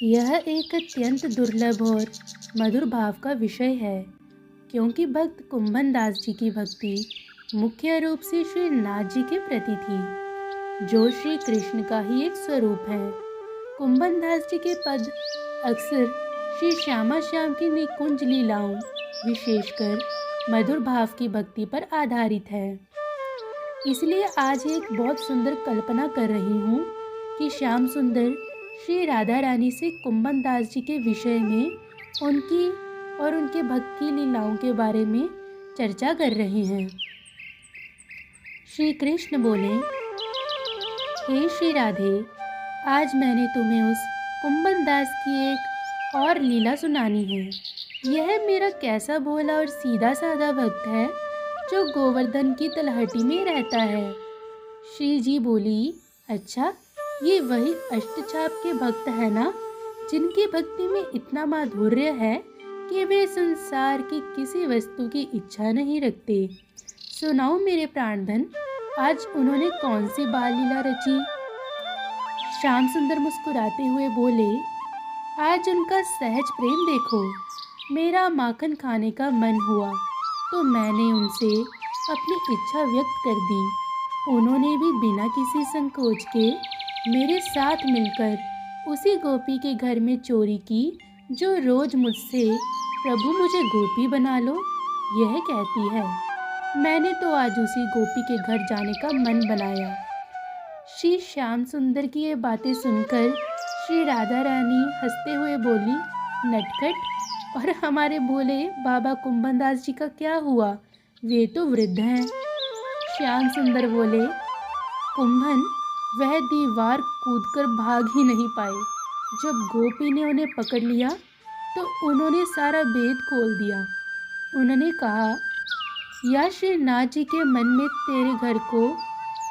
यह एक अत्यंत दुर्लभ और मधुर भाव का विषय है, क्योंकि भक्त कुंभन दास जी की भक्ति मुख्य रूप से श्री नाथ जी के प्रति थी, जो श्री कृष्ण का ही एक स्वरूप है। कुंभन दास जी के पद अक्सर श्री श्यामा श्याम की निकुंज लीलाओं, विशेषकर मधुर भाव की भक्ति पर आधारित है। इसलिए आज एक बहुत सुंदर कल्पना कर रही हूँ कि श्याम सुंदर श्री राधा रानी से कुंभन दास जी के विषय में उनकी और उनके भक्त की लीलाओं के बारे में चर्चा कर रहे हैं। श्री कृष्ण बोले, हे श्री राधे, आज मैंने तुम्हें उस कुंभन दास की एक और लीला सुनानी है। यह मेरा कैसा भोला और सीधा साधा भक्त है जो गोवर्धन की तलहटी में रहता है। श्री जी बोली, अच्छा, ये वही अष्टछाप के भक्त है ना, जिनकी भक्ति में इतना माधुर्य है कि वे संसार की किसी वस्तु की इच्छा नहीं रखते। सुनाओ मेरे प्राणधन, आज उन्होंने कौन सी बाल लीला रची? श्याम सुंदर मुस्कुराते हुए बोले, आज उनका सहज प्रेम देखो। मेरा माखन खाने का मन हुआ तो मैंने उनसे अपनी इच्छा व्यक्त कर दी। उन्होंने भी बिना किसी संकोच के मेरे साथ मिलकर उसी गोपी के घर में चोरी की जो रोज मुझसे प्रभु मुझे गोपी बना लो यह कहती है। मैंने तो आज उसी गोपी के घर जाने का मन बनाया। श्री श्याम सुंदर की ये बातें सुनकर श्री राधा रानी हंसते हुए बोली, नटखट, और हमारे भोले बाबा कुंभन दास जी का क्या हुआ? वे तो वृद्ध हैं। श्याम सुंदर बोले, कुंभन वह दीवार कूदकर भाग ही नहीं पाए। जब गोपी ने उन्हें पकड़ लिया तो उन्होंने सारा भेद खोल दिया। उन्होंने कहा, या श्री नाथ जी के मन में तेरे घर को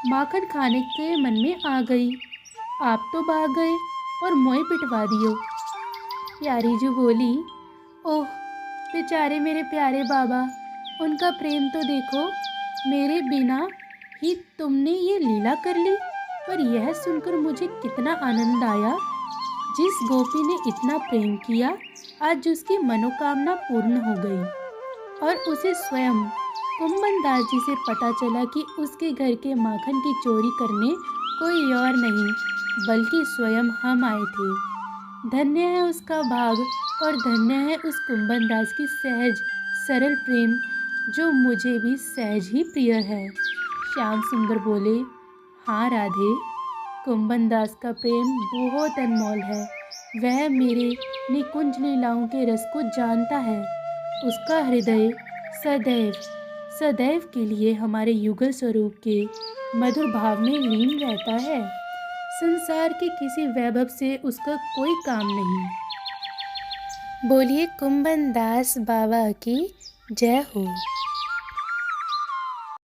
माखन खाने के मन में आ गई। आप तो भाग गए और मोए पिटवा दियो। प्यारी जी बोली, ओह बेचारे मेरे प्यारे बाबा, उनका प्रेम तो देखो, मेरे बिना ही तुमने ये लीला कर ली। पर यह सुनकर मुझे कितना आनंद आया। जिस गोपी ने इतना प्रेम किया, आज उसकी मनोकामना पूर्ण हो गई और उसे स्वयं कुंभन दास जी से पता चला कि उसके घर के माखन की चोरी करने कोई और नहीं बल्कि स्वयं हम आए थे। धन्य है उसका भाग और धन्य है उस कुंभन दास की सहज सरल प्रेम जो मुझे भी सहज ही प्रिय है। श्याम सुंदर बोले, हाँ राधे, कुंभन दास का प्रेम बहुत अनमोल है। वह मेरे निकुंज लीलाओं के रस को जानता है। उसका हृदय सदैव सदैव के लिए हमारे युगल स्वरूप के मधुर भाव में लीन रहता है। संसार के किसी वैभव से उसका कोई काम नहीं। बोलिए कुंभन दास बाबा की जय हो।